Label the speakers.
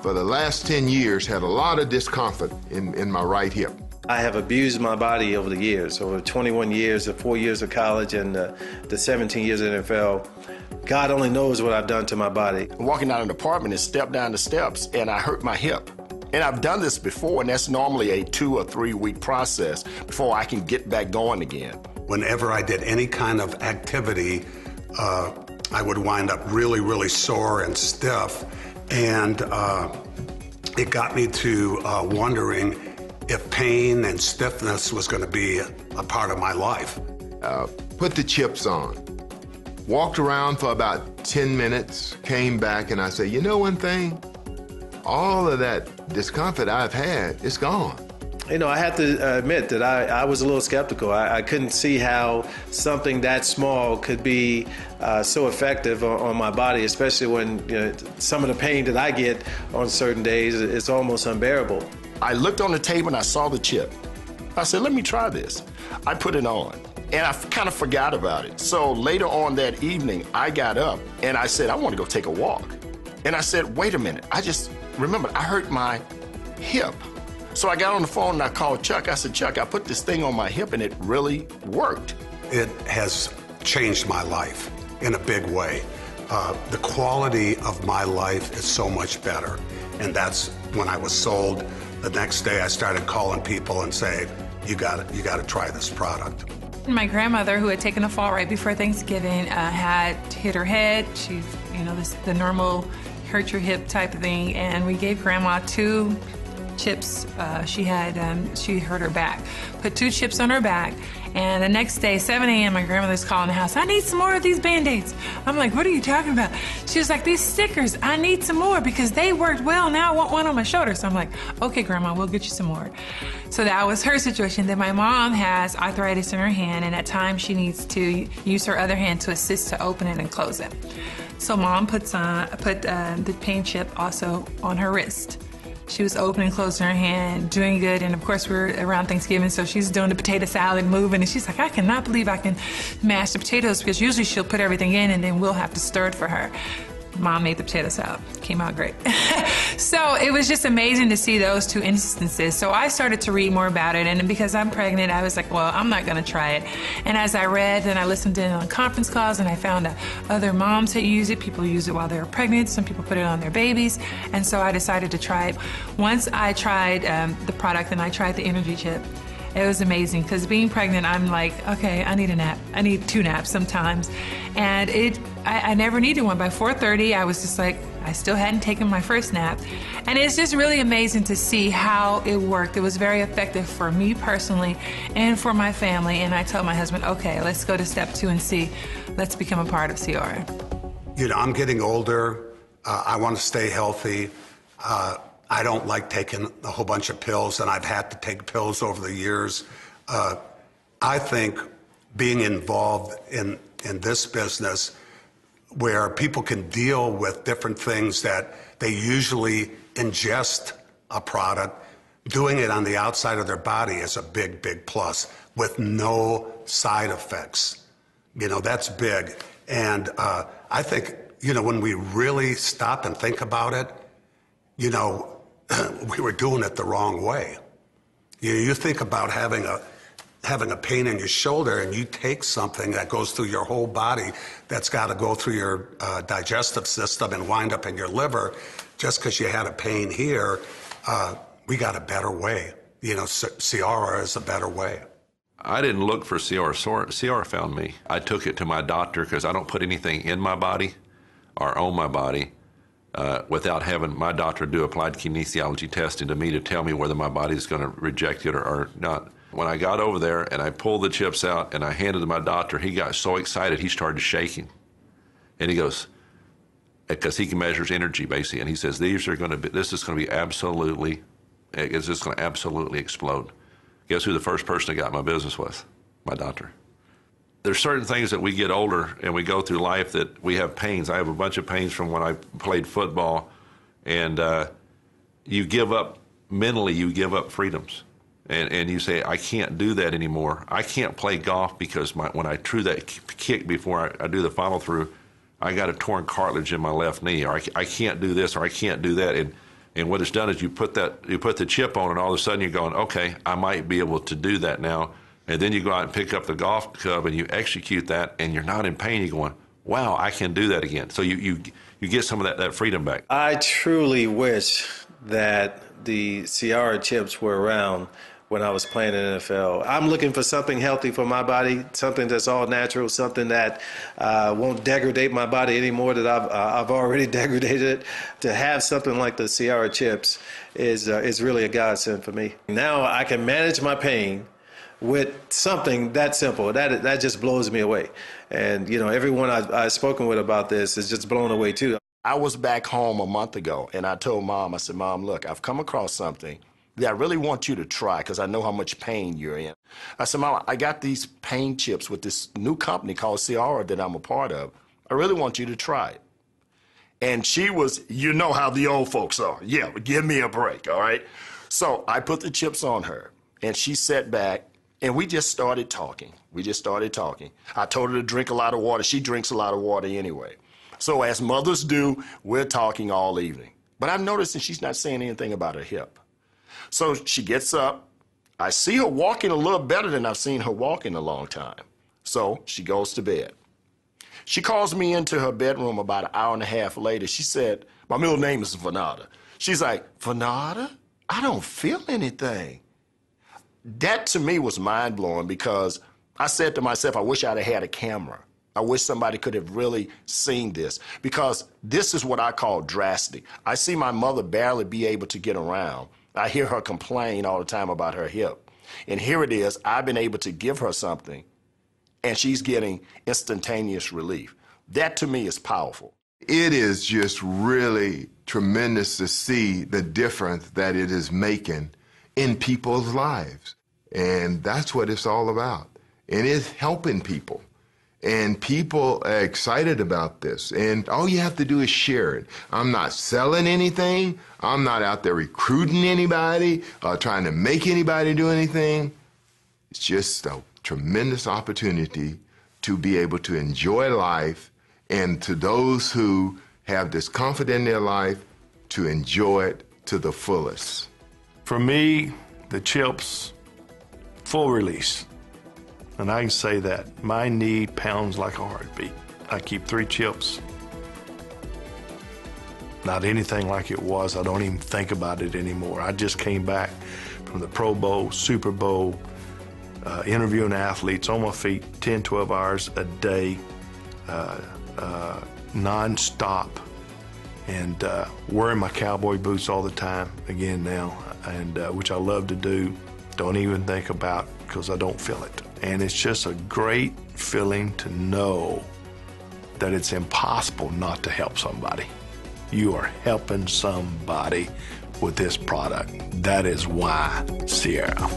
Speaker 1: for the last 10 years, had a lot of discomfort in my right hip.
Speaker 2: I have abused my body over the years, over 21 years, the 4 years of college and the 17 years in the NFL. God only knows what I've done to my body.
Speaker 3: Walking out of an apartment and stepped down the steps and I hurt my hip. And I've done this before, and that's normally a 2 or 3 week process before I can get back going again.
Speaker 4: Whenever I did any kind of activity, I would wind up really, really sore and stiff. And it got me to wondering if pain and stiffness was going to be a part of my life.
Speaker 1: Put the chips on. Walked around for about 10 minutes, came back, and I said, you know one thing? All of that discomfort I've had, it's gone.
Speaker 2: You know, I have to admit that I was a little skeptical. I couldn't see how something that small could be so effective on my body, especially when some of the pain that I get on certain days is almost unbearable.
Speaker 3: I looked on the table and I saw the chip. I said, let me try this. I put it on. And I kind of forgot about it. So later on that evening, I got up and I said, I want to go take a walk. And I said, wait a minute. I just remembered I hurt my hip. So I got on the phone and I called Chuck. I said, Chuck, I put this thing on my hip and it really worked.
Speaker 4: It has changed my life in a big way. The quality of my life is so much better. And that's when I was sold. The next day I started calling people and saying, you got to try this product.
Speaker 5: My grandmother, who had taken a fall right before Thanksgiving, had hit her head. She's, the normal hurt your hip type of thing, and we gave Grandma 2 chips. She hurt her back. Put 2 chips on her back, and the next day, 7 a.m., my grandmother's calling the house. I need some more of these Band-Aids. I'm like, what are you talking about? She was like, these stickers, I need some more because they worked well. Now I want one on my shoulder. So I'm like, okay, Grandma, we'll get you some more. So that was her situation. Then my mom has arthritis in her hand, and at times she needs to use her other hand to assist to open it and close it. So Mom put the pain chip also on her wrist. She was opening and closing her hand, doing good, and of course we're around Thanksgiving, so she's doing the potato salad, moving, and she's like, I cannot believe I can mash the potatoes, because usually she'll put everything in and then we'll have to stir it for her. Mom made the potato salad. Came out great. So it was just amazing to see those 2 instances. So I started to read more about it, and because I'm pregnant, I was like, well, I'm not going to try it. And as I read, then I listened in on conference calls, and I found that other moms that use it. People use it while they're pregnant. Some people put it on their babies. And so I decided to try it. Once I tried the product and I tried the energy chip, it was amazing, because being pregnant, I'm like, okay, I need a nap. I need 2 naps sometimes. And I never needed one. By 4:30, I was just like, I still hadn't taken my first nap. And it's just really amazing to see how it worked. It was very effective for me personally and for my family. And I told my husband, okay, let's go to step 2 and see. Let's become a part of CR.
Speaker 4: I'm getting older. I want to stay healthy. I don't like taking a whole bunch of pills, and I've had to take pills over the years. I think being involved in this business, where people can deal with different things that they usually ingest a product, doing it on the outside of their body is a big, big plus with no side effects. That's big. And I think, when we really stop and think about it, we were doing it the wrong way. You think about having a pain in your shoulder, and you take something that goes through your whole body that's got to go through your digestive system and wind up in your liver. Just because you had a pain here, we got a better way. CR is a better way.
Speaker 6: I didn't look for CR. CR found me. I took it to my doctor because I don't put anything in my body or on my body without having my doctor do applied kinesiology testing to me to tell me whether my body is going to reject it or not. When I got over there and I pulled the chips out and I handed to my doctor, he got so excited he started shaking. And he goes, because he measures energy basically, and he says, this is going to be absolutely, it's just going to absolutely explode. Guess who the first person that got my business was? My doctor. There's certain things that we get older and we go through life that we have pains. I have a bunch of pains from when I played football, and you give up, mentally you give up freedoms. And you say, I can't do that anymore. I can't play golf because when I threw that kick before I do the follow-through, I got a torn cartilage in my left knee, or I can't do this, or I can't do that. And what it's done is you put the chip on, and all of a sudden you're going, okay, I might be able to do that now. And then you go out and pick up the golf club and you execute that, and you're not in pain. You're going, wow, I can do that again. So you get some of that freedom back.
Speaker 2: I truly wish that the Sierra chips were around when I was playing in the NFL. I'm looking for something healthy for my body, something that's all natural, something that won't degrade my body any more that I've already degraded it. To have something like the Sierra chips is really a godsend for me. Now I can manage my pain with something that simple. That just blows me away. And you know, everyone I've spoken with about this is just blown away too.
Speaker 3: I was back home a month ago, and I told Mom, I said, Mom, look, I've come across something that I really want you to try because I know how much pain you're in. I said, Mom, I got these pain chips with this new company called Sierra that I'm a part of. I really want you to try it. And she was, you know how the old folks are. Yeah, give me a break, all right? So I put the chips on her, and she sat back, and we just started talking. I told her to drink a lot of water. She drinks a lot of water anyway. So as mothers do, we're talking all evening. But I've noticed that she's not saying anything about her hip. So she gets up. I see her walking a little better than I've seen her walk in a long time. So she goes to bed. She calls me into her bedroom about an hour and a half later. She said, my middle name is Vanada. She's like, Vanada, I don't feel anything. That to me was mind-blowing because I said to myself, I wish I'd have had a camera. I wish somebody could have really seen this because this is what I call drastic. I see my mother barely be able to get around. I hear her complain all the time about her hip. And here it is, I've been able to give her something and she's getting instantaneous relief. That to me is powerful.
Speaker 1: It is just really tremendous to see the difference that it is making in people's lives. And that's what it's all about. And it's helping people. And people are excited about this. And all you have to do is share it. I'm not selling anything. I'm not out there recruiting anybody or trying to make anybody do anything. It's just a tremendous opportunity to be able to enjoy life, and to those who have discomfort in their life, to enjoy it to the fullest.
Speaker 7: For me, the chips, full release. And I can say that my knee pounds like a heartbeat. I keep 3 chips. Not anything like it was. I don't even think about it anymore. I just came back from the Pro Bowl, Super Bowl, interviewing athletes on my feet 10, 12 hours a day, non-stop, and wearing my cowboy boots all the time again now, and which I love to do. Don't even think about because I don't feel it. And it's just a great feeling to know that it's impossible not to help somebody. You are helping somebody with this product. That is why Sierra.